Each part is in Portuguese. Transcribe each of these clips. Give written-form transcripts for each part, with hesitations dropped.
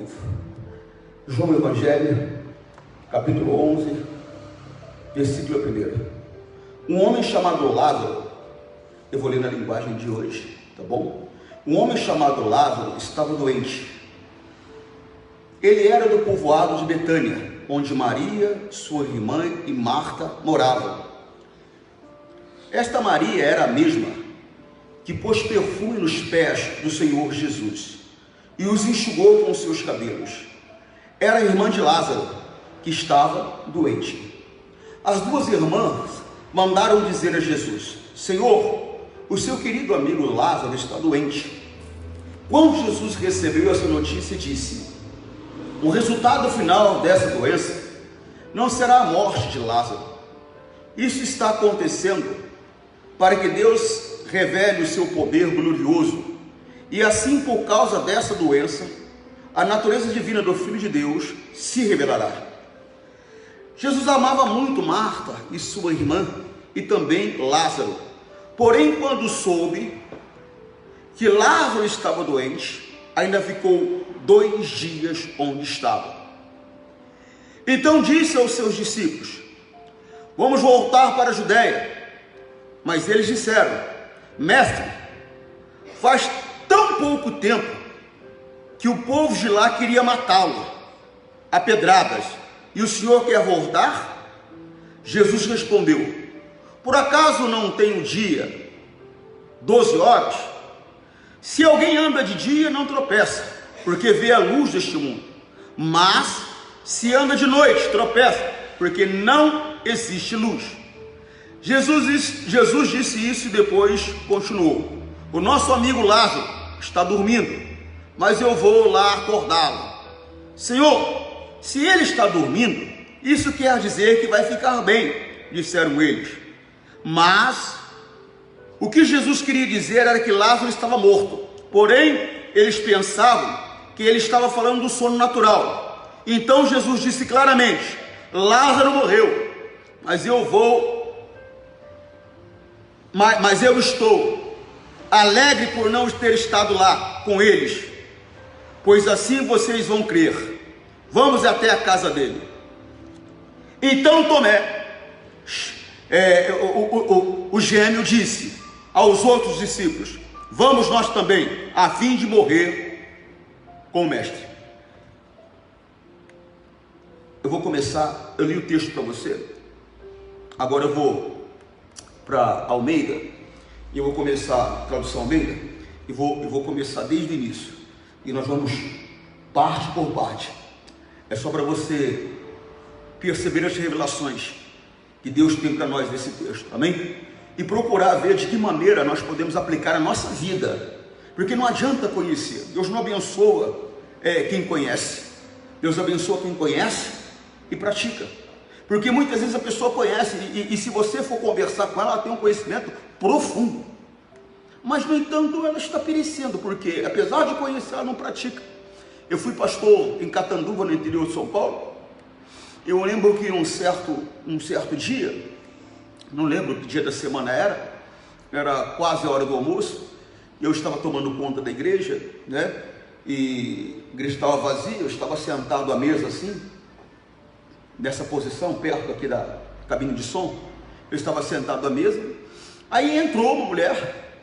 vivo. João Evangelho, capítulo 11, versículo 1. Um homem chamado Lázaro, eu vou ler na linguagem de hoje, tá bom? Um homem chamado Lázaro estava doente. Ele era do povoado de Betânia, onde Maria, sua irmã e Marta moravam. Esta Maria era a mesma que pôs perfume nos pés do Senhor Jesus e os enxugou com seus cabelos. Era a irmã de Lázaro, que estava doente. As duas irmãs mandaram dizer a Jesus: Senhor, o seu querido amigo Lázaro está doente. Quando Jesus recebeu essa notícia, disse: o resultado final dessa doença não será a morte de Lázaro. Isso está acontecendo para que Deus revele o seu poder glorioso, e assim, por causa dessa doença, a natureza divina do Filho de Deus se revelará. Jesus amava muito Marta e sua irmã, e também Lázaro. Porém, quando soube que Lázaro estava doente, ainda ficou 2 dias onde estava. Então disse aos seus discípulos: vamos voltar para a Judéia. Mas eles disseram: Mestre, faz tão pouco tempo que o povo de lá queria matá-lo a pedradas, e o Senhor quer voltar? Jesus respondeu: por acaso não tem o dia 12 horas? Se alguém anda de dia, não tropeça, porque vê a luz deste mundo. Mas se anda de noite, tropeça, porque não existe luz. Jesus disse isso e depois continuou: o nosso amigo Lázaro está dormindo, mas eu vou lá acordá-lo. Senhor, se ele está dormindo, isso quer dizer que vai ficar bem, disseram eles. Mas o que Jesus queria dizer era que Lázaro estava morto. Porém, eles pensavam que ele estava falando do sono natural. Então Jesus disse claramente: Lázaro morreu, mas eu estou alegre por não ter estado lá com eles, pois assim vocês vão crer. Vamos até a casa dele. Então Tomé, o gêmeo, disse aos outros discípulos: vamos nós também, a fim de morrer com o mestre. Eu vou começar, eu li o texto para você, agora eu vou para Almeida, e eu vou começar, tradução Almeida, e vou começar desde o início, e nós vamos parte por parte. É só para você perceber as revelações que Deus tem para nós nesse texto, amém? E procurar ver de que maneira nós podemos aplicar a nossa vida, porque não adianta conhecer, Deus não abençoa quem conhece, Deus abençoa quem conhece e pratica. Porque muitas vezes a pessoa conhece, e se você for conversar com ela tem um conhecimento profundo, mas no entanto ela está perecendo, porque apesar de conhecer, ela não pratica. Eu fui pastor em Catanduva, no interior de São Paulo. Eu lembro que um certo dia, não lembro que dia da semana era quase a hora do almoço, eu estava tomando conta da igreja, né? E a igreja estava vazia, eu estava sentado à mesa assim, nessa posição, perto aqui da cabine de som. Eu estava sentado à mesa, aí entrou uma mulher,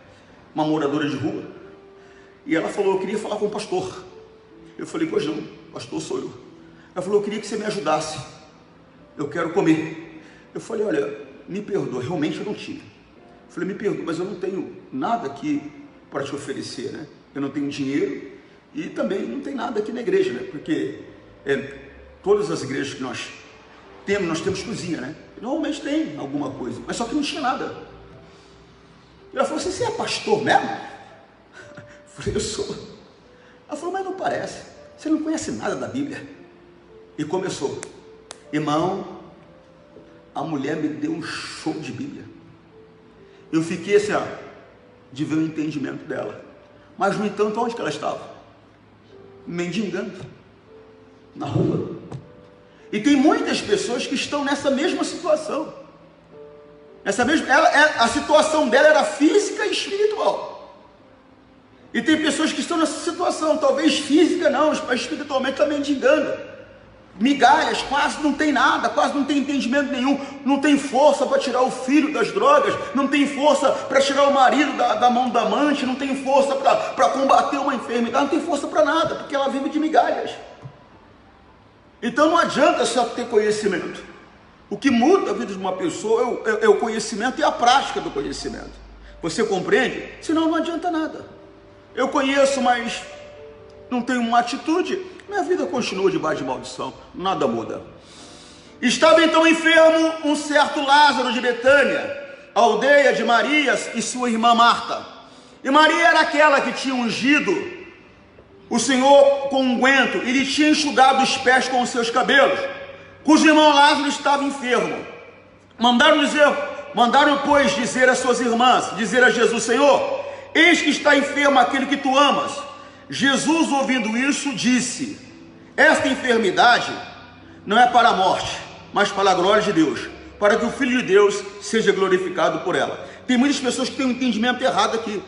uma moradora de rua, e ela falou: eu queria falar com o pastor. Eu falei: pois não, pastor sou eu. Ela falou: eu queria que você me ajudasse, eu quero comer. Eu falei: olha, me perdoa, realmente eu não tinha. Eu falei: me perdoa, mas eu não tenho nada aqui para te oferecer, né? Eu não tenho dinheiro, e também não tem nada aqui na igreja, né? Porque todas as igrejas que nós temos cozinha, né? Normalmente tem alguma coisa, mas só que não tinha nada. E ela falou: você é pastor mesmo? Eu falei: eu sou. Ela falou: mas não parece, você não conhece nada da Bíblia. E começou: irmão, a mulher me deu um show de Bíblia. Eu fiquei assim, de ver o entendimento dela. Mas no entanto, onde que ela estava? Mendigando na rua. E tem muitas pessoas que estão nessa mesma situação. A situação dela era física e espiritual. E tem pessoas que estão nessa situação, talvez física não, mas espiritualmente está mendigando. Migalhas, quase não tem nada, quase não tem entendimento nenhum, não tem força para tirar o filho das drogas, não tem força para tirar o marido da mão da amante, não tem força para combater uma enfermidade, não tem força para nada, porque ela vive de migalhas. Então não adianta só ter conhecimento. O que muda a vida de uma pessoa é o conhecimento e a prática do conhecimento. Você compreende? Senão não adianta nada. Eu conheço, mas não tenho uma atitude, minha vida continua debaixo de maldição, nada muda. Estava então enfermo um certo Lázaro de Betânia, aldeia de Maria e sua irmã Marta. E Maria era aquela que tinha ungido o Senhor com unguento e lhe tinha enxugado os pés com os seus cabelos, cujo irmão Lázaro estava enfermo. Mandaram, pois, dizer às suas irmãs, dizer a Jesus: Senhor, eis que está enfermo aquele que tu amas. Jesus, ouvindo isso, disse: esta enfermidade não é para a morte, mas para a glória de Deus, para que o Filho de Deus seja glorificado por ela. Tem muitas pessoas que têm um entendimento errado aqui.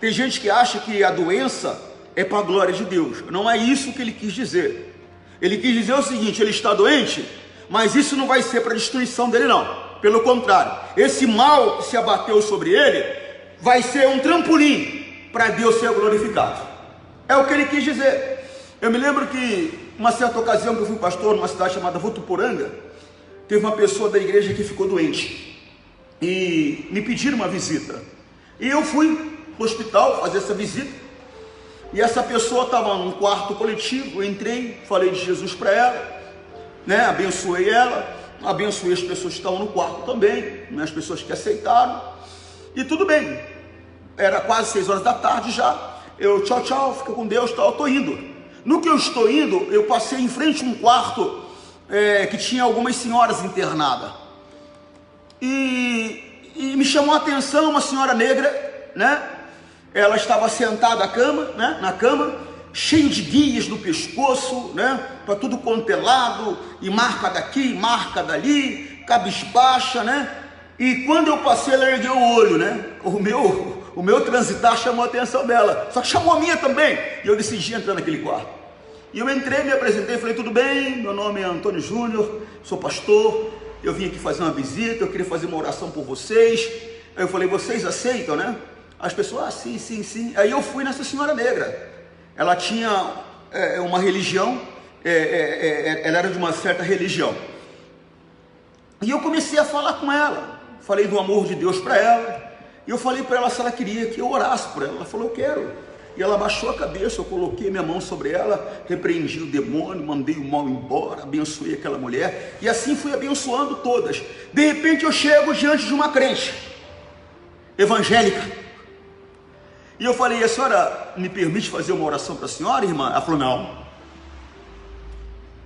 Tem gente que acha que a doença é para a glória de Deus. Não é isso que ele quis dizer. Ele quis dizer o seguinte: ele está doente, mas isso não vai ser para a destruição dele, não. Pelo contrário, esse mal que se abateu sobre ele vai ser um trampolim para Deus ser glorificado. É o que ele quis dizer. Eu me lembro que uma certa ocasião que eu fui pastor numa cidade chamada Votuporanga, teve uma pessoa da igreja que ficou doente e me pediram uma visita. E eu fui para o hospital fazer essa visita. E essa pessoa estava num quarto coletivo. Eu entrei, falei de Jesus para ela, né? Abençoei ela, abençoei as pessoas que estavam no quarto também, né? As pessoas que aceitaram. E tudo bem. Era quase 6 horas da tarde já. Eu, tchau, fica com Deus, tal, eu estou indo. No que eu estou indo, eu passei em frente a um quarto que tinha algumas senhoras internadas. E me chamou a atenção uma senhora negra, né? Ela estava sentada na cama, cheio de guias no pescoço, né? Para tudo quanto é lado, e marca daqui, marca dali, cabisbaixa, né? E quando eu passei, ela ergueu o olho, né? O meu transitar chamou a atenção dela, só que chamou a minha também, e eu decidi entrar naquele quarto. E eu entrei, me apresentei, falei: tudo bem, meu nome é Antônio Júnior, sou pastor, eu vim aqui fazer uma visita, eu queria fazer uma oração por vocês. Aí eu falei: vocês aceitam, né? As pessoas: sim. Aí eu fui nessa senhora negra, ela tinha uma religião, ela era de uma certa religião, e eu comecei a falar com ela, falei do amor de Deus para ela. E eu falei para ela se ela queria que eu orasse por ela. Ela falou: eu quero. E ela baixou a cabeça, eu coloquei minha mão sobre ela, repreendi o demônio, mandei o mal embora, abençoei aquela mulher, e assim fui abençoando todas. De repente eu chego diante de uma crente evangélica, e eu falei: a senhora me permite fazer uma oração para a senhora, irmã? Ela falou: não.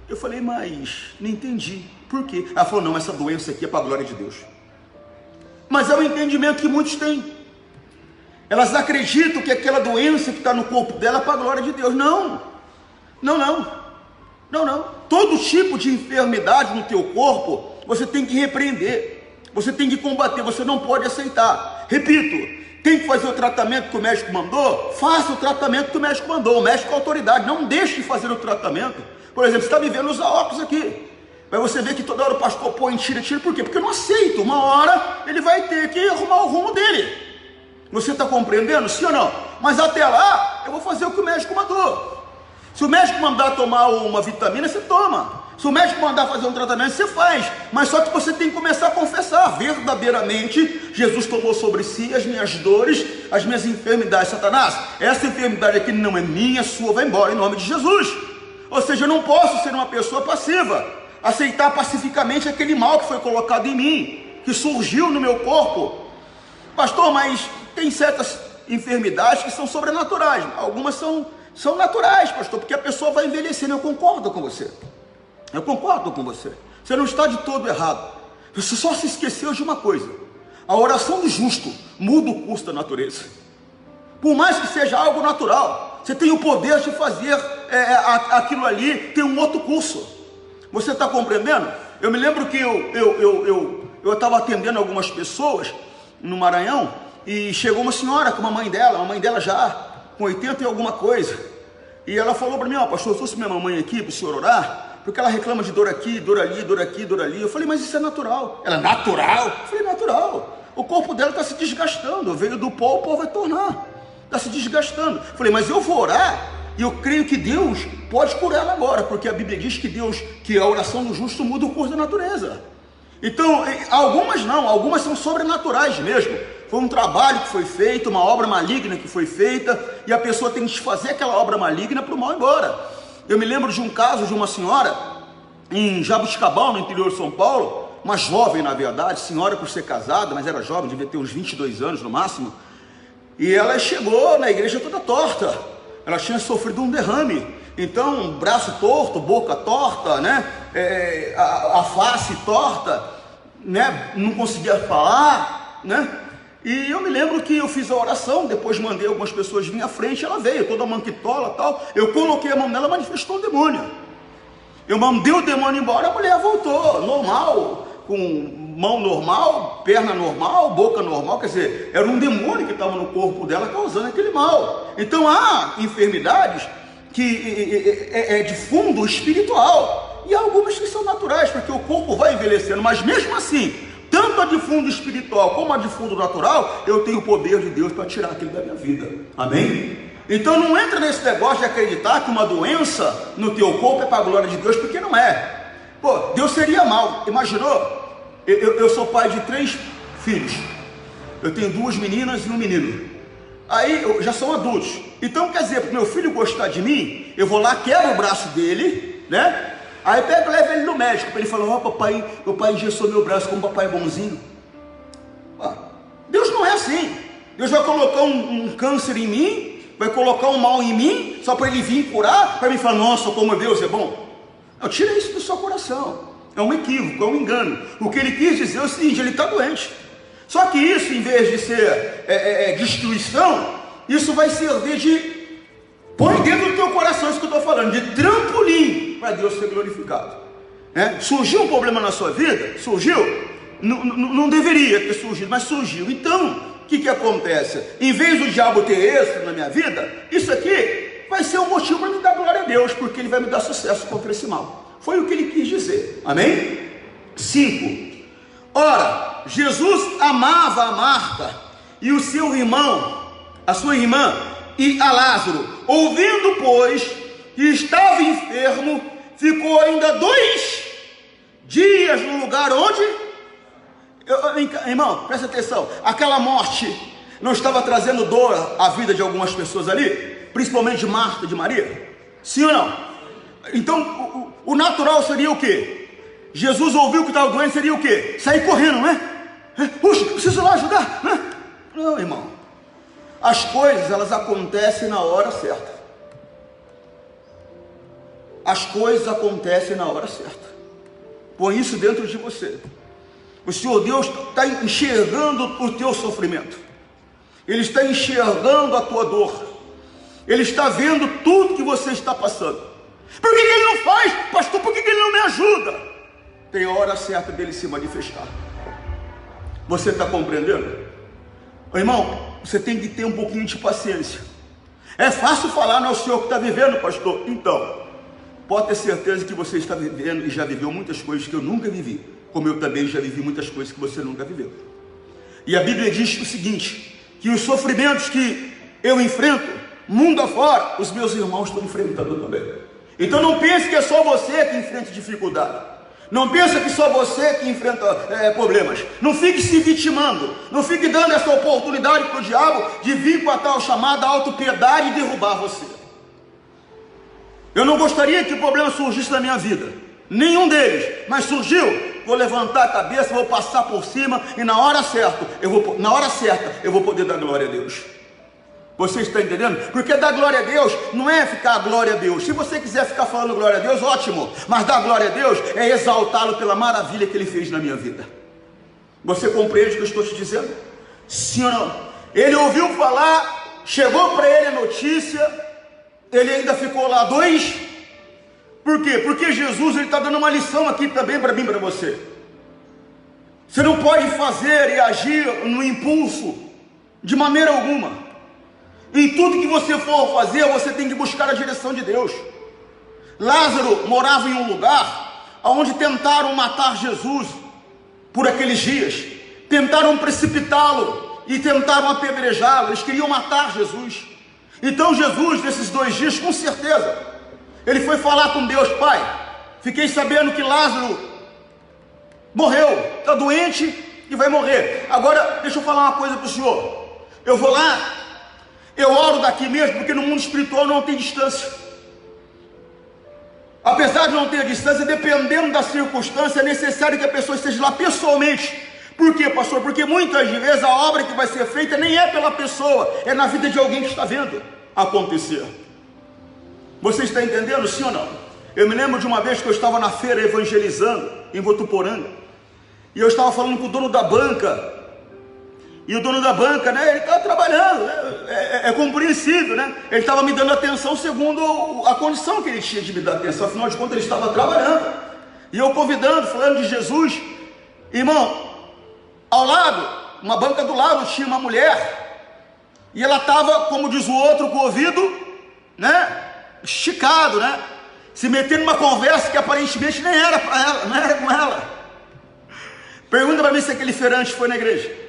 Eu falei: mas não entendi, por quê? Ela falou: não, essa doença aqui é para a glória de Deus. Mas é o entendimento que muitos têm. Elas acreditam que aquela doença que está no corpo dela é para a glória de Deus. Não. Todo tipo de enfermidade no teu corpo, você tem que repreender, você tem que combater, você não pode aceitar. Repito, tem que fazer o tratamento que o médico mandou? Faça o tratamento que o médico mandou. O médico é autoridade, não deixe de fazer o tratamento. Por exemplo, você está me vendo usar óculos aqui, mas você vê que toda hora o pastor põe tira, por quê? Porque eu não aceito. Uma hora ele vai ter que arrumar o rumo dele. Você está compreendendo? Sim ou não? Mas até lá, eu vou fazer o que o médico mandou. Se o médico mandar tomar uma vitamina, você toma. Se o médico mandar fazer um tratamento, você faz. Mas só que você tem que começar a confessar: verdadeiramente, Jesus tomou sobre si as minhas dores, as minhas enfermidades. Satanás, essa enfermidade aqui não é minha, sua, vai embora em nome de Jesus. Ou seja, eu não posso ser uma pessoa passiva, aceitar pacificamente aquele mal que foi colocado em mim, que surgiu no meu corpo. Pastor, mas tem certas enfermidades que são sobrenaturais. Algumas são naturais, pastor, porque a pessoa vai envelhecendo. Eu concordo com você. Você não está de todo errado. Você só se esqueceu de uma coisa: a oração do justo muda o curso da natureza. Por mais que seja algo natural, você tem o poder de fazer aquilo ali, tem um outro curso. Você está compreendendo? Eu me lembro que eu estava atendendo algumas pessoas no Maranhão, e chegou uma senhora com a mãe dela já com 80 e alguma coisa. E ela falou para mim, pastor, eu trouxe minha mamãe aqui para o senhor orar, porque ela reclama de dor aqui, dor ali, dor aqui, dor ali. Eu falei, mas isso é natural. Ela, natural? Eu falei, natural. O corpo dela está se desgastando, veio do pó, o pó vai tornar. Está se desgastando. Eu falei, mas eu vou orar, e eu creio que Deus pode curar ela agora, porque a Bíblia diz que a oração do justo muda o curso da natureza. Então, algumas não, algumas são sobrenaturais mesmo. Foi um trabalho que foi feito, uma obra maligna que foi feita, e a pessoa tem que desfazer aquela obra maligna para o mal ir embora. Eu me lembro de um caso de uma senhora em Jabuticabal, no interior de São Paulo, uma jovem na verdade, senhora por ser casada, mas era jovem, devia ter uns 22 anos no máximo, e ela chegou na igreja toda torta. Ela tinha sofrido um derrame, então braço torto, boca torta, né? A face torta, né? Não conseguia falar, né? E eu me lembro que eu fiz a oração, depois mandei algumas pessoas virem à frente, ela veio, toda manquitola e tal, eu coloquei a mão nela, manifestou um demônio. Eu mandei o demônio embora, a mulher voltou, normal, com mão normal, perna normal, boca normal, quer dizer, era um demônio que estava no corpo dela causando aquele mal. Então há enfermidades que é de fundo espiritual, e há algumas que são naturais, porque o corpo vai envelhecendo, mas mesmo assim, tanto a de fundo espiritual como a de fundo natural, eu tenho o poder de Deus para tirar aquilo da minha vida, amém? Então não entra nesse negócio de acreditar que uma doença no teu corpo é para a glória de Deus, porque não é. Pô, Deus seria mal, imaginou? Eu sou pai de 3 filhos, eu tenho 2 meninas e um menino, aí já são adultos, então quer dizer, para o meu filho gostar de mim, eu vou lá, quebro o braço dele, né? Aí pego e levo ele no médico, para ele falar, papai, meu pai engessou meu braço, como papai é bonzinho. Deus não é assim. Deus vai colocar um câncer em mim, vai colocar um mal em mim, só para ele vir curar, para mim falar, nossa, como Deus é bom. Não, tira isso do seu coração. É um equívoco, é um engano. O que ele quis dizer é o seguinte, ele está doente. Só que isso, em vez de ser destruição, isso vai servir de... Põe dentro do teu coração isso que eu estou falando, de trampolim para Deus ser glorificado. Surgiu um problema na sua vida? Surgiu? Não deveria ter surgido, mas surgiu. Então, o que acontece? Em vez do diabo ter êxito na minha vida, isso aqui vai ser um motivo para me dar glória a Deus, porque ele vai me dar sucesso contra esse mal. Foi o que ele quis dizer, amém? 5. Ora, Jesus amava a Marta e o seu irmão, a sua irmã, e a Lázaro. Ouvindo, pois, que estava enfermo, ficou ainda 2 dias no lugar onde... Irmão, presta atenção, aquela morte não estava trazendo dor à vida de algumas pessoas ali, principalmente de Marta e de Maria? Sim ou não? Então, o natural seria o quê? Jesus ouviu que estava doente, seria o quê? Sair correndo, não é? Puxa, preciso lá ajudar, né? Não, irmão. As coisas, elas acontecem na hora certa. As coisas acontecem na hora certa. Põe isso dentro de você. O Senhor Deus está enxergando o teu sofrimento. Ele está enxergando a tua dor. Ele está vendo tudo que você está passando. Por que ele não faz? Pastor, por que ele não me ajuda? Tem a hora certa dele se manifestar. Você está compreendendo? Irmão, você tem que ter um pouquinho de paciência. É fácil falar, não é o senhor que está vivendo, pastor. Então, pode ter certeza que você está vivendo e já viveu muitas coisas que eu nunca vivi, como eu também já vivi muitas coisas que você nunca viveu. E a Bíblia diz o seguinte, que os sofrimentos que eu enfrento, mundo afora, os meus irmãos estão enfrentando também. Então não pense que é só você que enfrenta dificuldade. Não pense que só você que enfrenta problemas. Não fique se vitimando. Não fique dando essa oportunidade para o diabo de vir com a tal chamada autopiedade e derrubar você. Eu não gostaria que o problema surgisse na minha vida. Nenhum deles. Mas surgiu. Vou levantar a cabeça, vou passar por cima e na hora certa eu vou poder dar glória a Deus. Você está entendendo? Porque dar glória a Deus não é ficar glória a Deus. Se você quiser ficar falando glória a Deus, ótimo. Mas dar glória a Deus é exaltá-lo pela maravilha que ele fez na minha vida. Você compreende o que eu estou te dizendo? Sim ou não? Ele ouviu falar, chegou para ele a notícia, ele ainda ficou lá 2. Por quê? Porque Jesus está dando uma lição aqui também para mim e para você. Você não pode fazer e agir no impulso de maneira alguma. Em tudo que você for fazer, você tem que buscar a direção de Deus. Lázaro morava em um lugar onde tentaram matar Jesus por aqueles dias, tentaram precipitá-lo e tentaram apedrejá-lo, eles queriam matar Jesus. Então Jesus, nesses 2 dias, com certeza, ele foi falar com Deus: Pai, fiquei sabendo que Lázaro morreu, está doente e vai morrer. Agora, deixa eu falar uma coisa para o senhor. Eu vou lá, eu oro daqui mesmo, porque no mundo espiritual não tem distância. Apesar de não ter distância, dependendo da circunstância, é necessário que a pessoa esteja lá pessoalmente. Por quê, pastor? Porque muitas vezes a obra que vai ser feita nem é pela pessoa, é na vida de alguém que está vendo acontecer. Você está entendendo, sim ou não? Eu me lembro de uma vez que eu estava na feira evangelizando, em Votuporanga, e eu estava falando com o dono da banca, e o dono da banca, né, ele estava trabalhando, é compreensível, né? Ele estava me dando atenção segundo a condição que ele tinha de me dar atenção, afinal de contas ele estava trabalhando, e eu convidando, falando de Jesus. Irmão, ao lado, uma banca do lado, tinha uma mulher, e ela estava, como diz o outro, com o ouvido, né, esticado, né, se metendo numa conversa que aparentemente nem era para ela, não era com ela. Pergunta para mim se aquele feirante foi na igreja.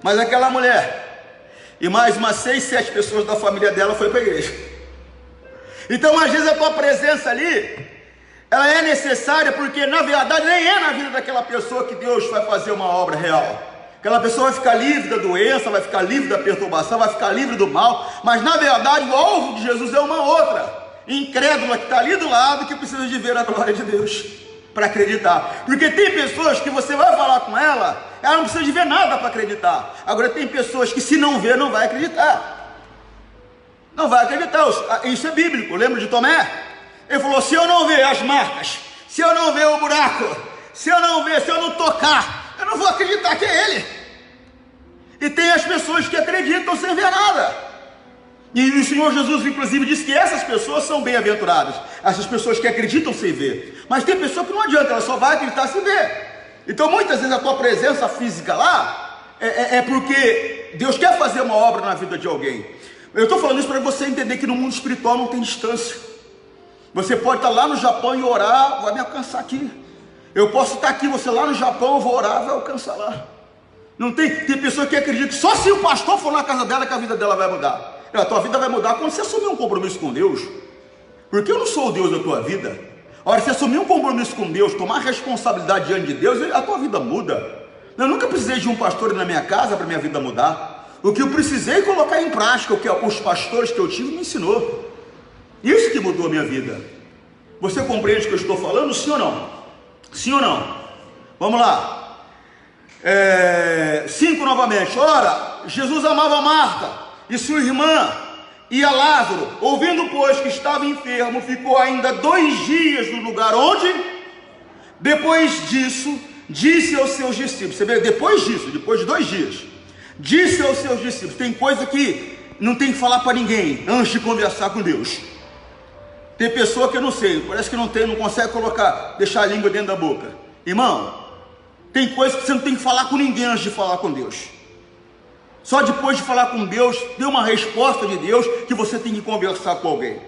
Mas aquela mulher e mais umas 6, 7 pessoas da família dela foi para a igreja. Então às vezes a tua presença ali, ela é necessária, porque na verdade nem é na vida daquela pessoa que Deus vai fazer uma obra real. Aquela pessoa vai ficar livre da doença, vai ficar livre da perturbação, vai ficar livre do mal, mas na verdade o alvo de Jesus é uma outra, incrédula, que está ali do lado, que precisa de ver a glória de Deus para acreditar. Porque tem pessoas que você vai falar com ela não precisa de ver nada para acreditar. Agora tem pessoas que se não ver, não vai acreditar. Não vai acreditar. Isso é bíblico. Lembra de Tomé? Ele falou: se eu não ver as marcas, se eu não ver o buraco, se eu não tocar, eu não vou acreditar que é ele. E tem as pessoas que acreditam sem ver nada. E o Senhor Jesus inclusive disse que essas pessoas são bem-aventuradas, essas pessoas que acreditam sem ver. Mas tem pessoa que não adianta, ela só vai acreditar se ver. Então muitas vezes a tua presença física lá é porque Deus quer fazer uma obra na vida de alguém. Eu estou falando isso para você entender que no mundo espiritual não tem distância. Você pode estar lá no Japão e orar, vai me alcançar aqui. Eu posso estar aqui, você lá no Japão, eu vou orar, vai alcançar lá. Não tem pessoa que acredita que só se o pastor for na casa dela que a vida dela vai mudar. A tua vida vai mudar quando você assumir um compromisso com Deus. Porque eu não sou o Deus da tua vida. Ora, se assumir um compromisso com Deus, tomar responsabilidade diante de Deus, a tua vida muda. Eu nunca precisei de um pastor na minha casa para minha vida mudar. O que eu precisei colocar em prática, o que os pastores que eu tive me ensinou. Isso que mudou a minha vida. Você compreende o que eu estou falando? Sim ou não? Sim ou não? Vamos lá. 5 novamente. Ora, Jesus amava Marta e sua irmã e a Lázaro. Ouvindo, pois, que estava enfermo, ficou ainda 2 dias no lugar onde? Depois disso, disse aos seus discípulos. Você vê, depois disso, depois de 2 dias, disse aos seus discípulos. Tem coisa que não tem que falar para ninguém antes de conversar com Deus. Tem pessoa que eu não sei, parece que não consegue deixar a língua dentro da boca. Irmão, tem coisa que você não tem que falar com ninguém antes de falar com Deus. Só depois de falar com Deus, ter uma resposta de Deus, que você tem que conversar com alguém.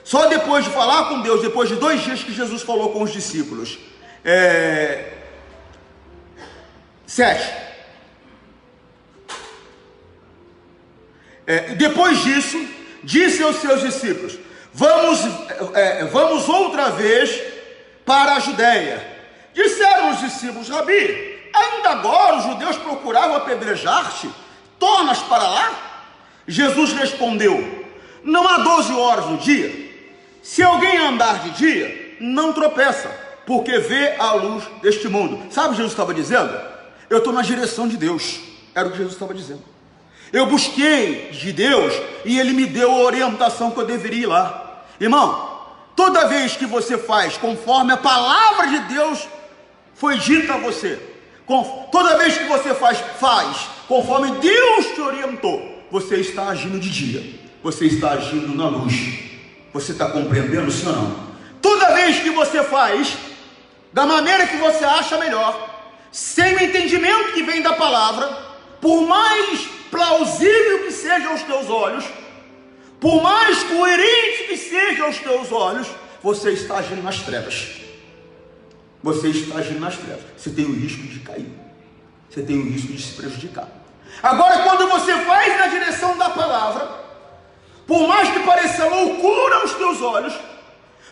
Só depois de falar com Deus, depois de 2 dias que Jesus falou com os discípulos. 7. Depois disso, disse aos seus discípulos: vamos outra vez para a Judéia. Disseram os discípulos: Rabi, ainda agora os judeus procuravam apedrejar-te, tornas para lá? Jesus respondeu: não há 12 horas no dia? Se alguém andar de dia, não tropeça, porque vê a luz deste mundo. Sabe o que Jesus estava dizendo? Eu estou na direção de Deus. Era o que Jesus estava dizendo. Eu busquei de Deus e Ele me deu a orientação que eu deveria ir lá. Irmão, toda vez que você faz conforme a palavra de Deus foi dita a você, toda vez que você faz conforme Deus te orientou, você está agindo de dia, você está agindo na luz. Você está compreendendo, sim ou não? Toda vez que você faz da maneira que você acha melhor, sem o entendimento que vem da palavra, por mais plausível que seja aos teus olhos, por mais coerente que seja aos teus olhos, você está agindo nas trevas. Você está agindo nas trevas. Você tem o risco de cair. Você tem o risco de se prejudicar. Agora, quando você vai na direção da palavra, por mais que pareça loucura aos teus olhos,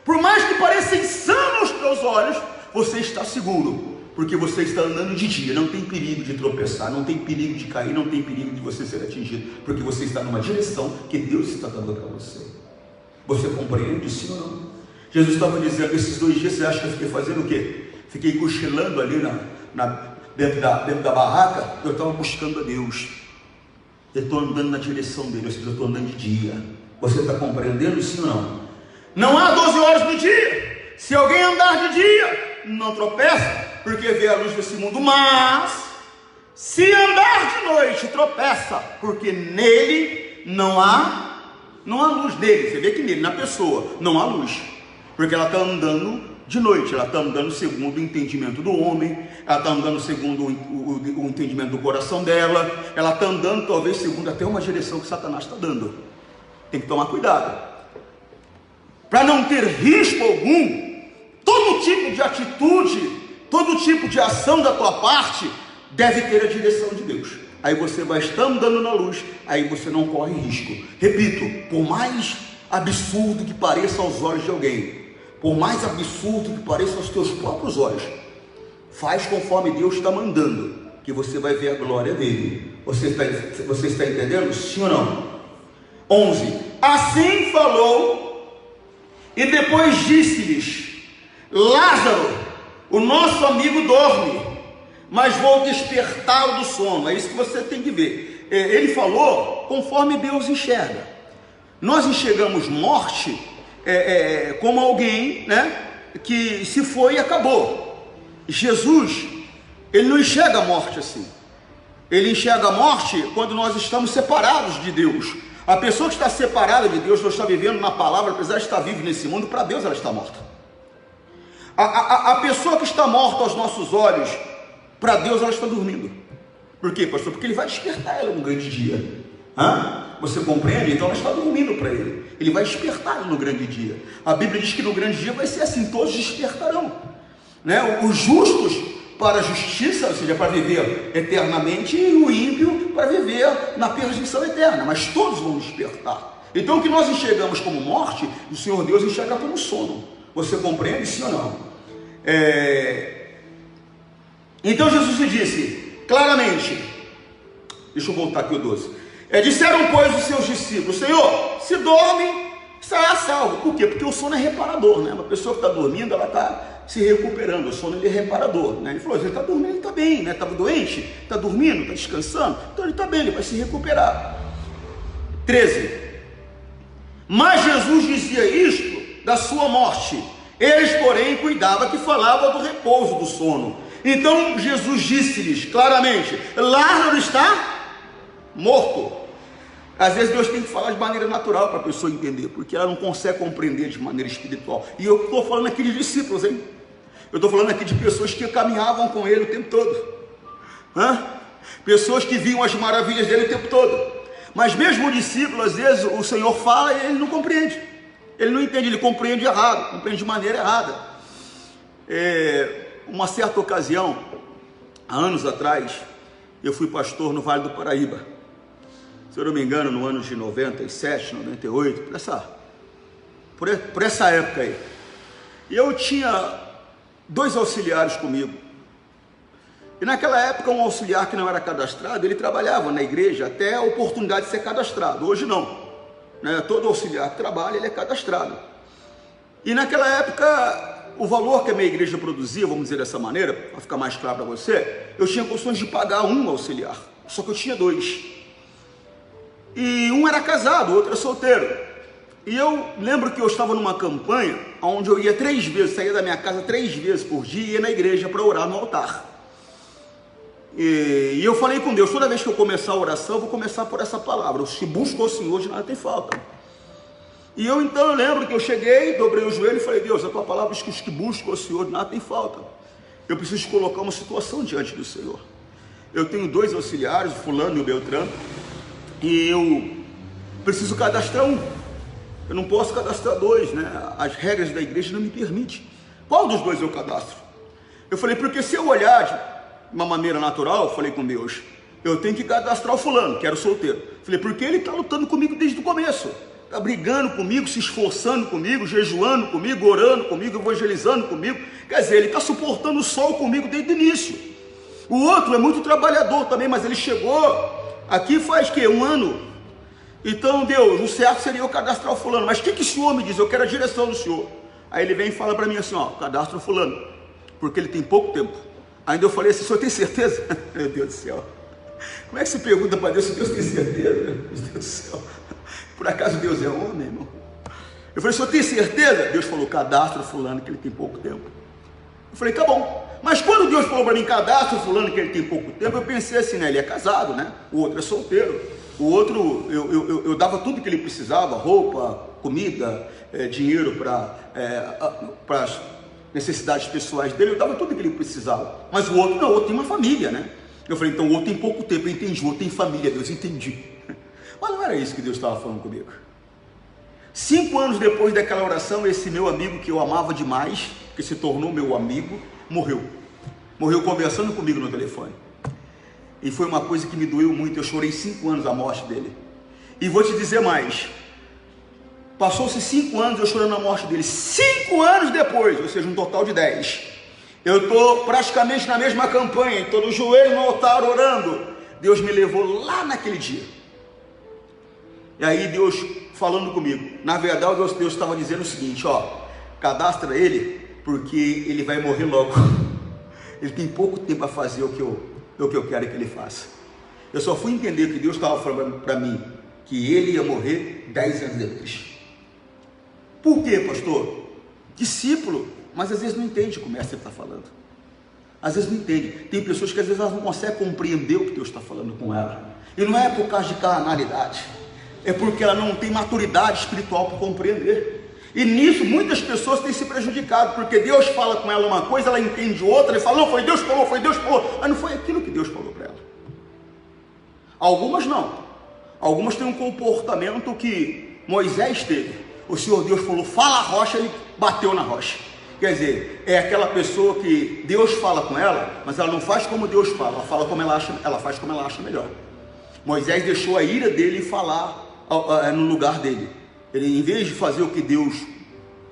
por mais que pareça insano aos teus olhos, você está seguro, porque você está andando de dia. Não tem perigo de tropeçar, não tem perigo de cair, não tem perigo de você ser atingido, porque você está numa direção que Deus está dando para você. Você compreende, sim ou não? Jesus estava dizendo, esses 2 dias você acha que eu fiquei fazendo o quê? Fiquei cochilando ali dentro da barraca. Eu estava buscando a Deus. Eu estou andando na direção dele, ou seja, eu estou andando de dia. Você está compreendendo, sim ou não? Não há 12 horas no dia. Se alguém andar de dia, não tropeça, porque vê a luz desse mundo. Mas, se andar de noite, tropeça, porque nele não há luz nele. Você vê que nele, na pessoa, não há luz, porque ela está andando de noite, ela está andando segundo o entendimento do homem, ela está andando segundo o entendimento do coração dela, ela está andando talvez segundo até uma direção que Satanás está dando. Tem que tomar cuidado, para não ter risco algum. Todo tipo de atitude, todo tipo de ação da tua parte, deve ter a direção de Deus. Aí você vai estar andando na luz, aí você não corre risco. Repito, por mais absurdo que pareça aos olhos de alguém, por mais absurdo que pareça aos teus próprios olhos, faz conforme Deus está mandando, que você vai ver a glória dele. Você está entendendo? Sim ou não? 11. Assim falou, e depois disse-lhes: Lázaro, o nosso amigo dorme, mas vou despertá-lo do sono. É isso que você tem que ver. Ele falou conforme Deus enxerga. Nós enxergamos morte como alguém, né, que se foi e acabou. Jesus, ele não enxerga a morte assim. Ele enxerga a morte quando nós estamos separados de Deus. A pessoa que está separada de Deus, não está vivendo na palavra, apesar de estar viva nesse mundo, para Deus ela está morta. A pessoa que está morta aos nossos olhos, para Deus ela está dormindo. Por quê, pastor? Porque ele vai despertar ela no grande dia. Você compreende? Então ela está dormindo para ele. Ele vai despertar ela no grande dia. A Bíblia diz que no grande dia vai ser assim, todos despertarão, né? Os justos para a justiça, ou seja, para viver eternamente, e o ímpio para viver na perdição eterna, mas todos vão despertar. Então o que nós enxergamos como morte, o Senhor Deus enxerga como sono. Você compreende, sim ou não? Então Jesus lhe disse claramente, deixa eu voltar aqui o 12, disseram pois os seus discípulos: Senhor, se dorme, estará salvo. Por quê? Porque o sono é reparador, né? Uma pessoa que está dormindo, ela está se recuperando. O sono, ele é reparador, né? Ele falou: ele está dormindo, ele está bem, né? Estava doente, está dormindo, está descansando, então ele está bem, ele vai se recuperar. 13. Mas Jesus dizia isto da sua morte, eles porém cuidavam que falava do repouso do sono. Então Jesus disse-lhes claramente: Lázaro está morto. Às vezes Deus tem que falar de maneira natural para a pessoa entender, porque ela não consegue compreender de maneira espiritual. E eu estou falando aqui de discípulos, hein? Eu estou falando aqui de pessoas que caminhavam com ele o tempo todo, pessoas que viam as maravilhas dele o tempo todo. Mas mesmo o discípulo, às vezes o Senhor fala e ele não compreende, ele não entende, ele compreende errado, compreende de maneira errada. Uma certa ocasião, há anos atrás, eu fui pastor no Vale do Paraíba. Se eu não me engano, no ano de 97, 98, por essa época aí. E eu tinha 2 auxiliares comigo. E naquela época, um auxiliar que não era cadastrado, ele trabalhava na igreja até a oportunidade de ser cadastrado. Hoje não, né? Todo auxiliar que trabalha, ele é cadastrado. E naquela época, o valor que a minha igreja produzia, vamos dizer dessa maneira, para ficar mais claro para você, eu tinha condições de pagar um auxiliar, só que eu tinha 2. E um era casado, o outro era solteiro. E eu lembro que eu estava numa campanha onde eu ia 3 vezes, saía da minha casa 3 vezes por dia e ia na igreja para orar no altar. E eu falei com Deus: toda vez que eu começar a oração, eu vou começar por essa palavra: se busca o Senhor, de nada tem falta. E eu lembro que eu cheguei, dobrei o joelho e falei: Deus, a tua palavra diz que os que buscam o Senhor, de nada tem falta. Eu preciso colocar uma situação diante do Senhor. Eu tenho 2 auxiliares, o fulano e o Beltrano, e eu preciso cadastrar um. Eu não posso cadastrar dois, né? As regras da igreja não me permitem. Qual dos dois eu cadastro? Eu falei, porque se eu olhar de uma maneira natural, eu falei com Deus, eu tenho que cadastrar o fulano, que era o solteiro. Falei, porque ele está lutando comigo desde o começo. Está brigando comigo, se esforçando comigo, jejuando comigo, orando comigo, evangelizando comigo. Quer dizer, ele está suportando o sol comigo desde o início. O outro é muito trabalhador também, mas ele chegou aqui faz que? 1 ano. Então, Deus, o certo seria eu cadastrar o fulano. Mas o que o senhor me diz? Eu quero a direção do senhor. Aí ele vem e fala para mim assim, ó, cadastra o fulano, porque ele tem pouco tempo. Ainda eu falei assim, o senhor tem certeza? Meu Deus do céu. Como é que se pergunta para Deus se Deus tem certeza? Meu Deus do céu. Por acaso Deus é homem, irmão? Eu falei, o senhor tem certeza? Deus falou, cadastra o fulano, que ele tem pouco tempo. Eu falei, tá bom. Mas quando Deus falou para mim, cadastra o fulano, que ele tem pouco tempo, eu pensei assim, né? Ele é casado, né? O outro é solteiro. O outro, eu dava tudo que ele precisava, roupa, comida, dinheiro para as necessidades pessoais dele, eu dava tudo que ele precisava. Mas o outro não, o outro tem uma família, né? Eu falei, então o outro tem pouco tempo, eu entendi, o outro tem família, Deus, entendi. Mas não era isso que Deus estava falando comigo. 5 anos depois daquela oração, esse meu amigo que eu amava demais, que se tornou meu amigo, morreu. Morreu conversando comigo no telefone. E foi uma coisa que me doeu muito, eu chorei 5 anos a morte dele. E vou te dizer mais, passou-se 5 anos eu chorando a morte dele. 5 anos depois, ou seja, um total de 10, eu estou praticamente na mesma campanha, estou no joelho no altar orando. Deus me levou lá naquele dia. E aí Deus falando comigo, na verdade Deus estava dizendo o seguinte, ó, cadastra ele, porque ele vai morrer logo. Ele tem pouco tempo a fazer o que eu quero que ele faça. Eu só fui entender que Deus estava falando para mim que ele ia morrer 10 anos depois. Por quê, pastor? Discípulo, mas às vezes não entende como é que você está falando. Às vezes não entende. Tem pessoas que às vezes elas não conseguem compreender o que Deus está falando com ela. E não é por causa de carnalidade, é porque ela não tem maturidade espiritual para compreender. E nisso muitas pessoas têm se prejudicado, porque Deus fala com ela uma coisa, ela entende outra, e fala, não, foi Deus que falou, mas não foi aquilo que Deus falou para ela. Algumas não, algumas têm um comportamento que Moisés teve. O Senhor Deus falou, fala a rocha, ele bateu na rocha. Quer dizer, é aquela pessoa que Deus fala com ela, mas ela não faz como Deus fala, ela fala como ela acha, ela faz como ela acha melhor. Moisés deixou a ira dele falar no lugar dele. Ele, em vez de fazer o que Deus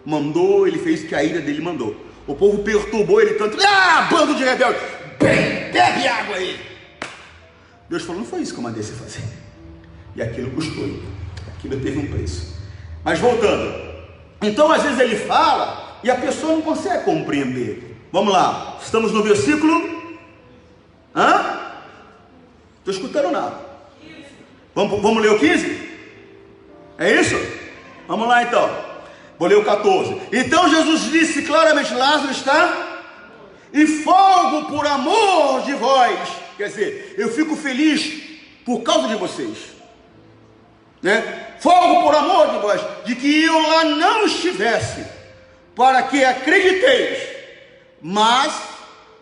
mandou, ele fez o que a ira dele mandou. O povo perturbou ele tanto, bando de rebeldes, bebe água aí. Deus falou, não foi isso que eu mandei você fazer. E aquilo custou, aquilo teve um preço. Mas voltando, então às vezes ele fala e a pessoa não consegue compreender. Vamos lá, estamos no versículo, estou escutando nada. Vamos ler o 15? É isso? Vamos lá então, vou ler o 14. Então Jesus disse claramente, Lázaro está em fogo por amor de vós. Quer dizer, eu fico feliz por causa de vocês, né? Fogo por amor de vós, de que eu lá não estivesse, para que acrediteis, mas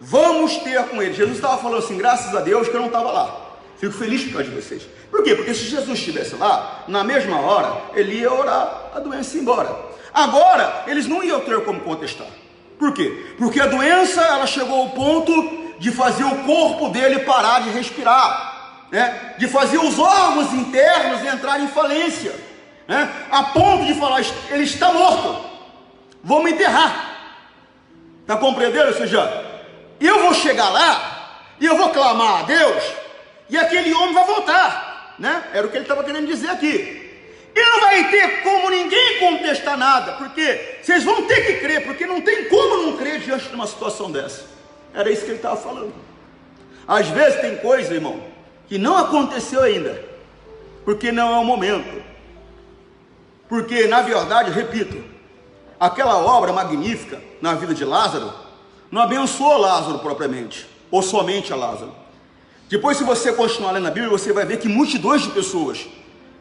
vamos ter com ele. Jesus estava falando assim, graças a Deus que eu não estava lá. Fico feliz por causa de vocês. Por quê? Porque se Jesus estivesse lá, na mesma hora, ele ia orar, a doença ia embora. Agora, eles não iam ter como contestar. Por quê? Porque a doença, ela chegou ao ponto de fazer o corpo dele parar de respirar, né? De fazer os órgãos internos entrarem em falência, né? A ponto de falar, ele está morto, vamos enterrar. Está compreendendo? Ou seja, eu vou chegar lá, e eu vou clamar a Deus, e aquele homem vai voltar, né? Era o que ele estava querendo dizer aqui. E não vai ter como ninguém contestar nada, porque vocês vão ter que crer, porque não tem como não crer diante de uma situação dessa. Era isso que ele estava falando. Às vezes tem coisa, irmão, que não aconteceu ainda, porque não é o momento. Porque na verdade, repito, aquela obra magnífica na vida de Lázaro não abençoou Lázaro propriamente, ou somente a Lázaro. Depois, se você continuar lendo a Bíblia, você vai ver que multidões de pessoas,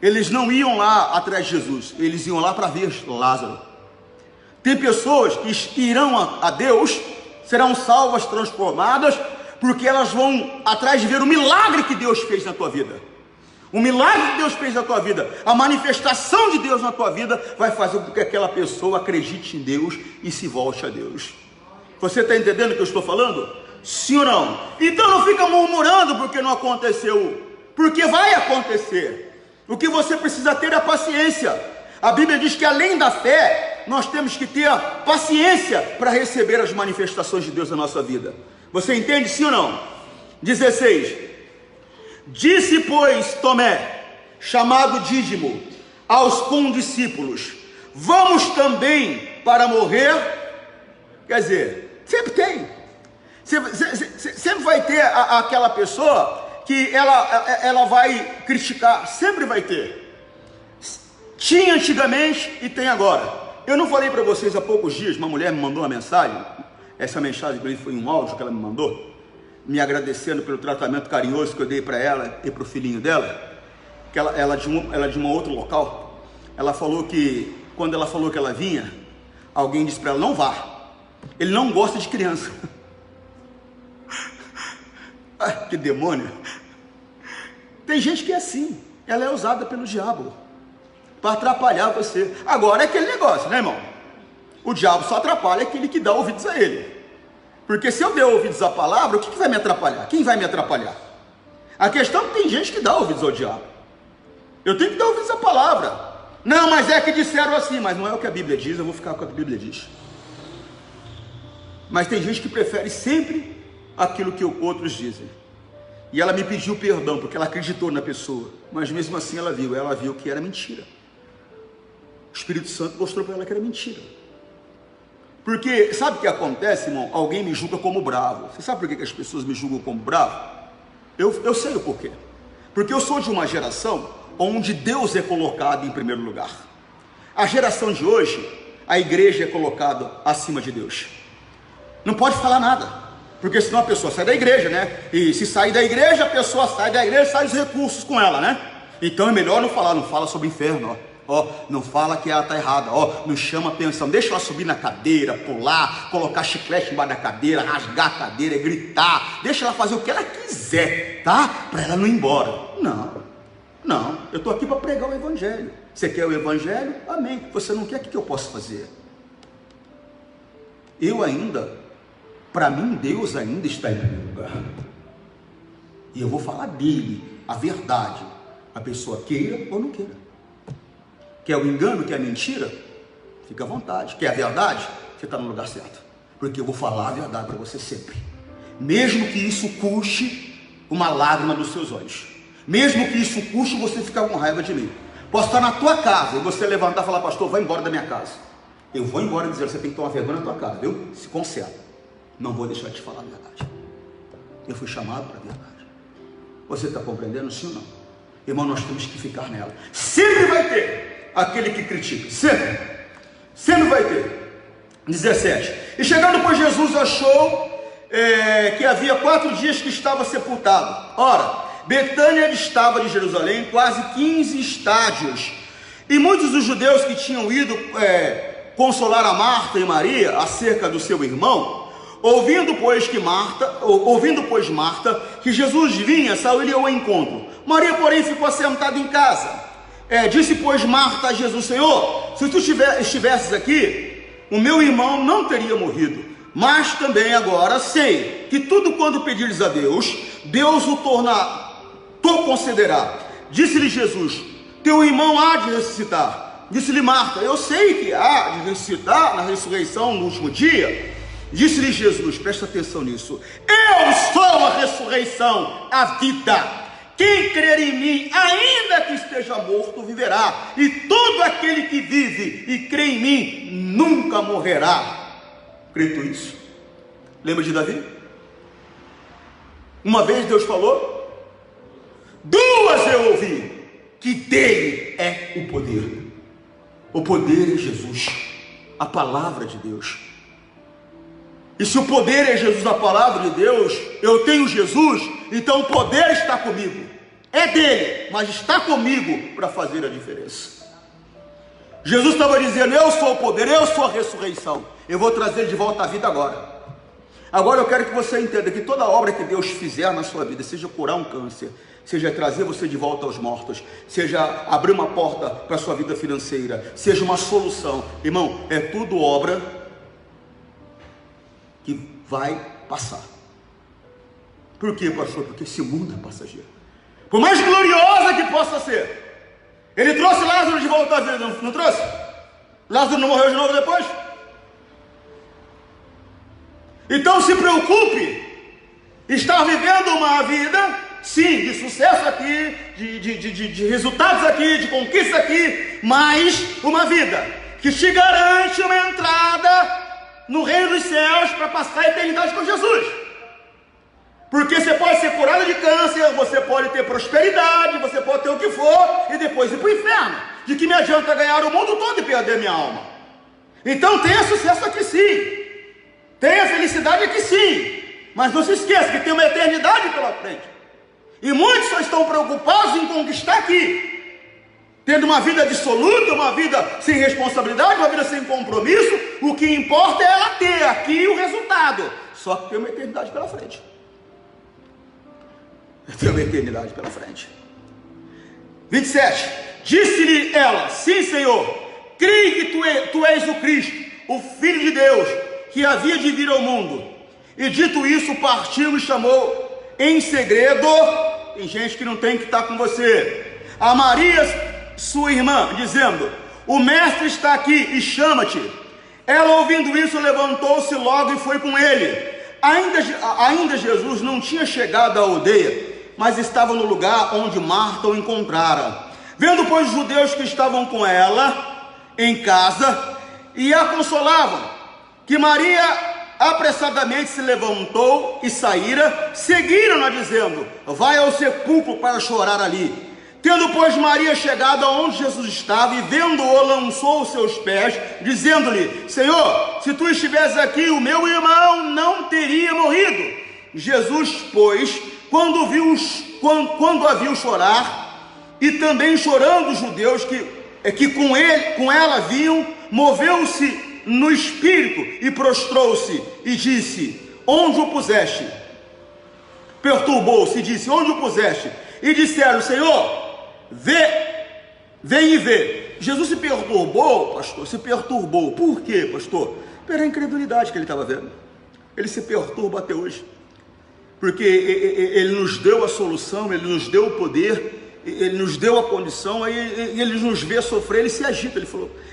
eles não iam lá atrás de Jesus, eles iam lá para ver Lázaro. Tem pessoas que irão a Deus, serão salvas, transformadas, porque elas vão atrás de ver o milagre que Deus fez na tua vida. O milagre que Deus fez na tua vida, a manifestação de Deus na tua vida, vai fazer com que aquela pessoa acredite em Deus e se volte a Deus. Você está entendendo o que eu estou falando? Sim ou não? Então não fica murmurando porque não aconteceu, porque vai acontecer. O que você precisa ter é paciência. A Bíblia diz que além da fé, nós temos que ter a paciência para receber as manifestações de Deus na nossa vida. Você entende, sim ou não? 16. Disse, pois, Tomé, chamado Dídimo, aos condiscípulos: vamos também para morrer? Quer dizer, sempre tem. Sempre vai ter aquela pessoa que ela vai criticar, sempre vai ter. Tinha antigamente e tem agora. Eu não falei para vocês há poucos dias, uma mulher me mandou uma mensagem, essa mensagem foi um áudio que ela me mandou, me agradecendo pelo tratamento carinhoso que eu dei para ela e para o filhinho dela, que ela de um outro local. Ela falou que, quando ela falou que ela vinha, alguém disse para ela: não vá, ele não gosta de criança. Ai, que demônio. Tem gente que é assim, ela é usada pelo diabo para atrapalhar você. Agora é aquele negócio, né, irmão? O diabo só atrapalha aquele que dá ouvidos a ele. Porque se eu der ouvidos à palavra, o que vai me atrapalhar? Quem vai me atrapalhar? A questão é que tem gente que dá ouvidos ao diabo. Eu tenho que dar ouvidos à palavra. Não, mas é que disseram assim, mas não é o que a Bíblia diz, eu vou ficar com o que a Bíblia diz. Mas tem gente que prefere sempre aquilo que outros dizem. E ela me pediu perdão, porque ela acreditou na pessoa, mas mesmo assim ela viu que era mentira. O Espírito Santo mostrou para ela que era mentira. Porque, sabe o que acontece, irmão? Alguém me julga como bravo. Você sabe por que as pessoas me julgam como bravo? Eu sei o porquê. Porque eu sou de uma geração onde Deus é colocado em primeiro lugar. A geração de hoje, a igreja é colocada acima de Deus. Não pode falar nada, porque senão a pessoa sai da igreja, né? E se sair da igreja, a pessoa sai da igreja, sai os recursos com ela, né? Então é melhor não falar, não fala sobre o inferno, ó, não fala que ela está errada, não chama atenção, deixa ela subir na cadeira, pular, colocar chiclete embaixo da cadeira, rasgar a cadeira, gritar, deixa ela fazer o que ela quiser, tá? Para ela não ir embora. Não, eu estou aqui para pregar o evangelho. Você quer o evangelho? Amém. Você não quer, o que eu posso fazer? Para mim, Deus ainda está em primeiro lugar. E eu vou falar dele, a verdade. A pessoa queira ou não queira. Quer o engano, quer a mentira? Fica à vontade. Quer a verdade? Você está no lugar certo. Porque eu vou falar a verdade para você sempre. Mesmo que isso custe uma lágrima dos seus olhos. Mesmo que isso custe você ficar com raiva de mim. Posso estar na tua casa e você levantar e falar: pastor, vai embora da minha casa. Eu vou embora dizer: você tem que tomar vergonha na tua casa, viu? Se conserta. Não vou deixar de te falar a verdade. Eu fui chamado para a verdade. Você está compreendendo, sim ou não? Irmão, nós temos que ficar nela. Sempre vai ter aquele que critica. Sempre vai ter. 17. E chegando, pois, Jesus achou que havia 4 dias que estava sepultado. Ora, Betânia distava de Jerusalém quase 15 estádios. E muitos dos judeus que tinham ido consolar a Marta e Maria acerca do seu irmão, ouvindo pois Marta que Jesus vinha, saiu-lhe ao encontro. Maria, porém, ficou assentada em casa. Disse, pois, Marta a Jesus: Senhor, se tu estivesses aqui, o meu irmão não teria morrido. Mas também agora sei que tudo quanto pedires a Deus, Deus o concederá. Disse-lhe Jesus: teu irmão há de ressuscitar. Disse-lhe Marta: eu sei que há de ressuscitar na ressurreição no último dia. Disse-lhe Jesus, presta atenção nisso: eu sou a ressurreição, a vida. Quem crer em mim, ainda que esteja morto, viverá. E todo aquele que vive e crê em mim, nunca morrerá. Crê tu isso? Lembra de Davi? Uma vez Deus falou, 2 eu ouvi, que dele é o poder. O poder é Jesus, a palavra de Deus. E se o poder é Jesus, a palavra de Deus, eu tenho Jesus, então o poder está comigo. É dele, mas está comigo para fazer a diferença. Jesus estava dizendo: eu sou o poder, eu sou a ressurreição. Eu vou trazer de volta a vida agora. Agora eu quero que você entenda que toda obra que Deus fizer na sua vida, seja curar um câncer, seja trazer você de volta aos mortos, seja abrir uma porta para a sua vida financeira, seja uma solução. Irmão, é tudo obra que vai passar. Por quê, pastor? Porque esse mundo é passageiro. Por mais gloriosa que possa ser, ele trouxe Lázaro de volta à vida, não trouxe? Lázaro não morreu de novo depois? Então se preocupe, estar vivendo uma vida, sim, de sucesso aqui, de resultados aqui, de conquista aqui, mas uma vida que te garante uma entrada no reino dos céus para passar a eternidade com Jesus. Porque você pode ser curado de câncer, você pode ter prosperidade, você pode ter o que for e depois ir para o inferno. De que me adianta ganhar o mundo todo e perder minha alma? Então tenha sucesso aqui sim, tenha felicidade aqui sim, mas não se esqueça que tem uma eternidade pela frente. E muitos só estão preocupados em conquistar aqui, tendo uma vida dissoluta, uma vida sem responsabilidade, uma vida sem compromisso. O que importa é ela ter aqui o resultado, só que tem uma eternidade pela frente. Tem uma eternidade pela frente. 27. Disse-lhe ela: sim, Senhor, creio que tu és o Cristo, o Filho de Deus, que havia de vir ao mundo. E dito isso, partiu e chamou em segredo, tem gente que não tem que estar com você, a Maria, sua irmã, dizendo: o mestre está aqui e chama-te. Ela, ouvindo isso, levantou-se logo e foi com ele. Ainda Jesus não tinha chegado à aldeia, mas estava no lugar onde Marta o encontrara. Vendo, pois, os judeus que estavam com ela em casa e a consolavam, que Maria apressadamente se levantou e saíra, seguiram-na dizendo: vai ao sepulcro para chorar ali. Tendo, pois, Maria chegado aonde Jesus estava e vendo-o, lançou os seus pés, dizendo-lhe: Senhor, se tu estivesse aqui, o meu irmão não teria morrido. Jesus, pois, quando a viu chorar, e também chorando os judeus que com ela vinham, moveu-se no espírito e prostrou-se e disse: onde o puseste? Perturbou-se e disse: onde o puseste? E disseram: Senhor, vem e vê. Jesus se perturbou, pastor, se perturbou. Por quê, pastor? Pela incredulidade que ele estava vendo. Ele se perturba até hoje, porque ele nos deu a solução, ele nos deu o poder, ele nos deu a condição, aí ele nos vê sofrer, ele se agita.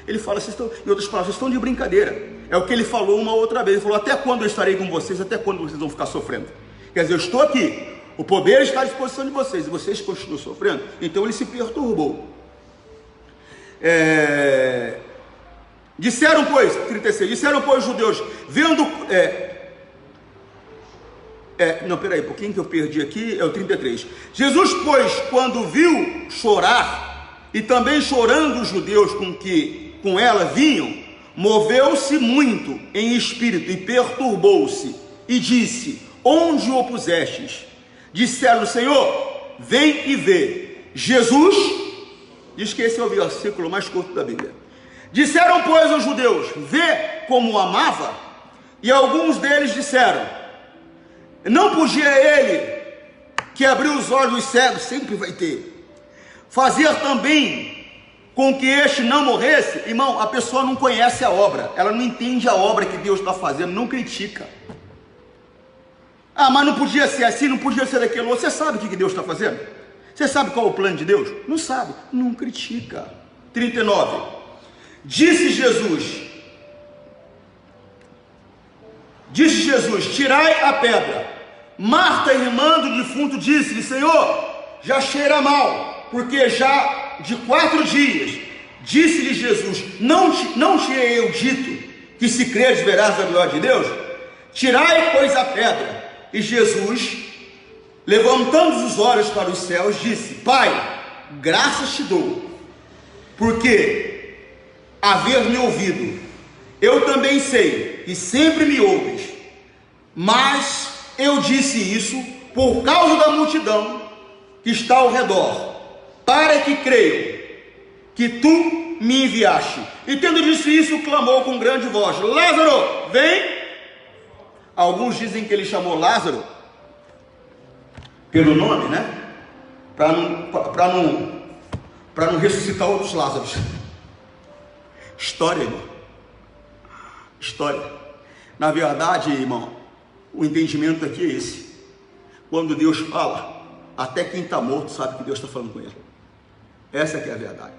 Ele fala, vocês estão, em outras palavras, vocês estão de brincadeira. É o que ele falou uma outra vez. Ele falou: até quando eu estarei com vocês? Até quando vocês vão ficar sofrendo? Quer dizer, eu estou aqui, o poder está à disposição de vocês, e vocês continuam sofrendo. Então ele se perturbou. Disseram, pois, 36, disseram, pois, os judeus, vendo... não, peraí, um pouquinho que eu perdi aqui, é o 33. Jesus, pois, quando viu chorar, e também chorando os judeus com ela vinham, moveu-se muito em espírito e perturbou-se, e disse: onde o pusestes? Disseram: Senhor, vem e vê. Jesus, diz que esse é o versículo mais curto da Bíblia. Disseram, pois, aos judeus: vê como o amava. E alguns deles disseram: não podia ele, que abriu os olhos dos cegos, sempre vai ter, fazer também com que este não morresse? Irmão, a pessoa não conhece a obra, ela não entende a obra que Deus está fazendo, não critica. Ah, mas não podia ser assim, não podia ser daquele outro. Você sabe o que Deus está fazendo? Você sabe qual é o plano de Deus? Não sabe, não critica. 39. Disse Jesus: tirai a pedra. Marta, irmã do defunto, disse-lhe: Senhor, já cheira mal, porque já de 4 dias. Disse-lhe Jesus: não te eu dito que se creres verás a glória de Deus? Tirai, pois, a pedra. E Jesus, levantando os olhos para os céus, disse: Pai, graças te dou, porque haver-me ouvido. Eu também sei que sempre me ouves, mas eu disse isso por causa da multidão que está ao redor, para que creiam que tu me enviaste. E tendo dito isso, clamou com grande voz: Lázaro, vem. Alguns dizem que ele chamou Lázaro pelo nome, né? para não ressuscitar outros Lázaros. História, irmão. História. Na verdade, irmão, o entendimento aqui é esse. Quando Deus fala, até quem está morto sabe que Deus está falando com ele. Essa aqui é a verdade.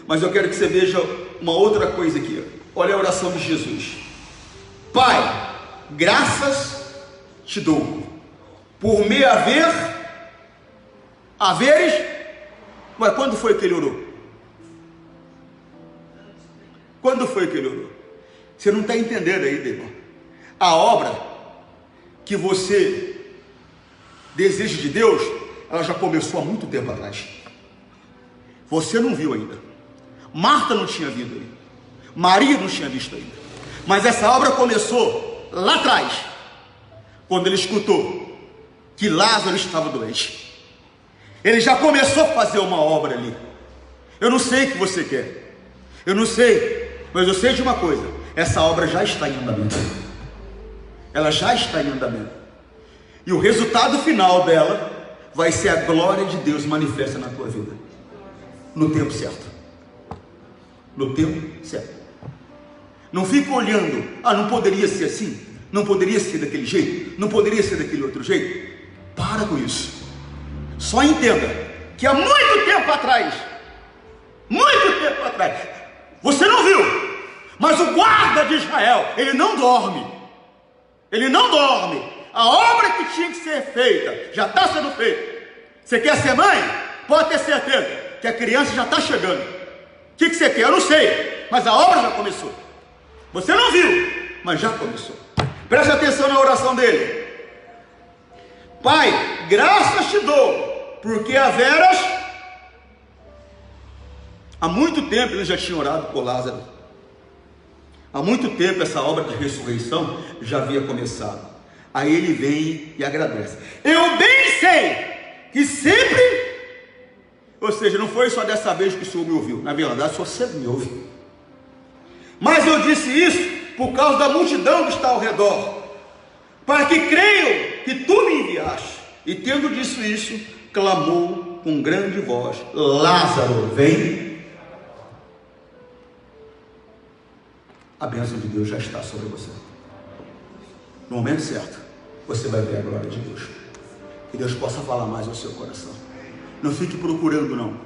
Mas eu quero que você veja uma outra coisa aqui. Olha a oração de Jesus. Pai, graças te dou, por me haveres. Mas quando foi que ele orou? Quando foi que ele orou? Você não está entendendo ainda, irmão. A obra que você deseja de Deus, ela já começou há muito tempo atrás. Você não viu ainda. Marta não tinha visto ainda. Maria não tinha visto ainda. Mas essa obra começou lá atrás, quando ele escutou que Lázaro estava doente. Ele já começou a fazer uma obra ali. Eu não sei o que você quer. Eu não sei. Mas eu sei de uma coisa. Essa obra já está em andamento. Ela já está em andamento. E o resultado final dela vai ser a glória de Deus manifesta na tua vida. No tempo certo. No tempo certo. Não fica olhando. Não poderia ser assim. Não poderia ser daquele jeito. Não poderia ser daquele outro jeito. Para com isso. Só entenda que há muito tempo atrás, você não viu, mas o guarda de Israel, ele não dorme. Ele não dorme. A obra que tinha que ser feita já está sendo feita. Você quer ser mãe? Pode ter certeza que a criança já está chegando. O que você quer? Eu não sei, mas a obra já começou. Você não viu, mas já começou. Preste atenção na oração dele. Pai, graças te dou, porque haveras. Há muito tempo ele já tinha orado por Lázaro. Há muito tempo essa obra de ressurreição já havia começado. Aí ele vem e agradece. Eu bem sei que sempre, ou seja, não foi só dessa vez que o Senhor me ouviu. Na verdade, o Senhor sempre me ouve. Mas eu disse isso por causa da multidão que está ao redor, para que creiam que tu me enviaste. E tendo dito isso, clamou com grande voz: Lázaro, vem. A bênção de Deus já está sobre você. No momento certo, você vai ver a glória de Deus. Que Deus possa falar mais ao seu coração. Não fique procurando, não.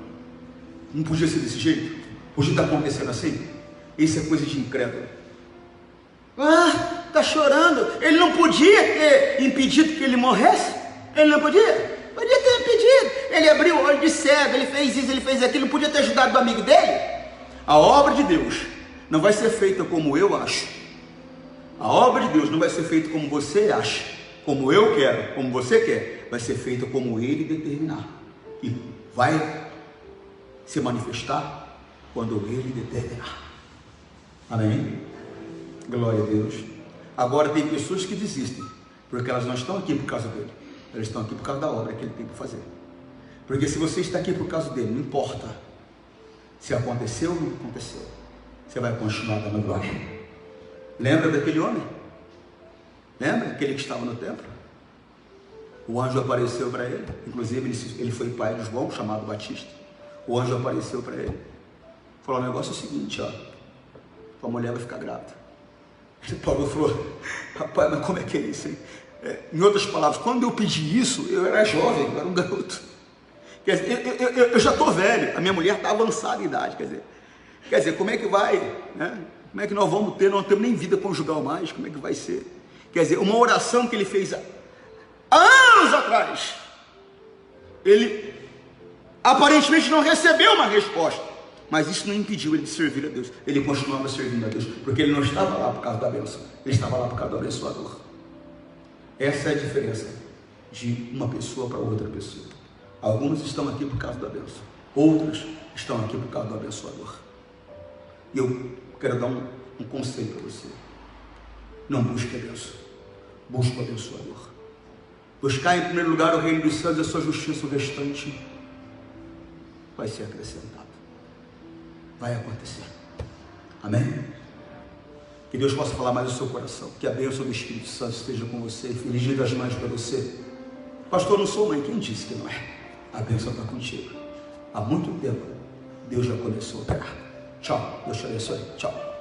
Não podia ser desse jeito? Podia estar acontecendo assim? Isso é coisa de incrédulo. Está chorando. Ele não podia ter impedido que ele morresse? Ele não podia? Podia ter impedido. Ele abriu o olho de cego, ele fez isso, ele fez aquilo. Não podia ter ajudado o amigo dele? A obra de Deus não vai ser feita como eu acho. A obra de Deus não vai ser feita como você acha, como eu quero, como você quer. Vai ser feita como Ele determinar. E vai se manifestar quando Ele determinar. Amém? Glória a Deus. Agora tem pessoas que desistem, porque elas não estão aqui por causa dele. Elas estão aqui por causa da obra que ele tem que fazer. Porque se você está aqui por causa dele, não importa se aconteceu ou não aconteceu, você vai continuar dando glória. Lembra daquele homem? Lembra? Aquele que estava no templo? O anjo apareceu para ele. Inclusive ele foi pai de João, chamado Batista. O anjo apareceu para ele. Falou: o negócio é o seguinte, ó, tua mulher vai ficar grávida. Paulo falou: rapaz, mas como é que é isso, hein? Em outras palavras, quando eu pedi isso, eu era jovem, eu era um garoto. Quer dizer, eu já estou velho, a minha mulher está avançada em idade. Quer dizer, como é que vai, né? Como é que nós vamos ter? Nós não temos nem vida conjugal mais, como é que vai ser? Quer dizer, uma oração que ele fez há anos atrás, ele aparentemente não recebeu uma resposta, mas isso não impediu ele de servir a Deus. Ele continuava servindo a Deus, porque ele não estava lá por causa da bênção, ele estava lá por causa do abençoador. Essa é a diferença de uma pessoa para outra pessoa. Algumas estão aqui por causa da bênção, outras estão aqui por causa do abençoador. E eu quero dar um conselho para você: não busque a bênção, busque o abençoador. Buscar em primeiro lugar o reino dos céus e a sua justiça, o restante vai ser acrescentado, vai acontecer. Amém? Que Deus possa falar mais no seu coração, que a bênção do Espírito Santo esteja com você. Feliz Dia das Mães para você. Pastor, não sou mãe, quem disse que não é? A bênção está contigo. Há muito tempo, Deus já começou a operar. Tchau, Deus te abençoe. Tchau.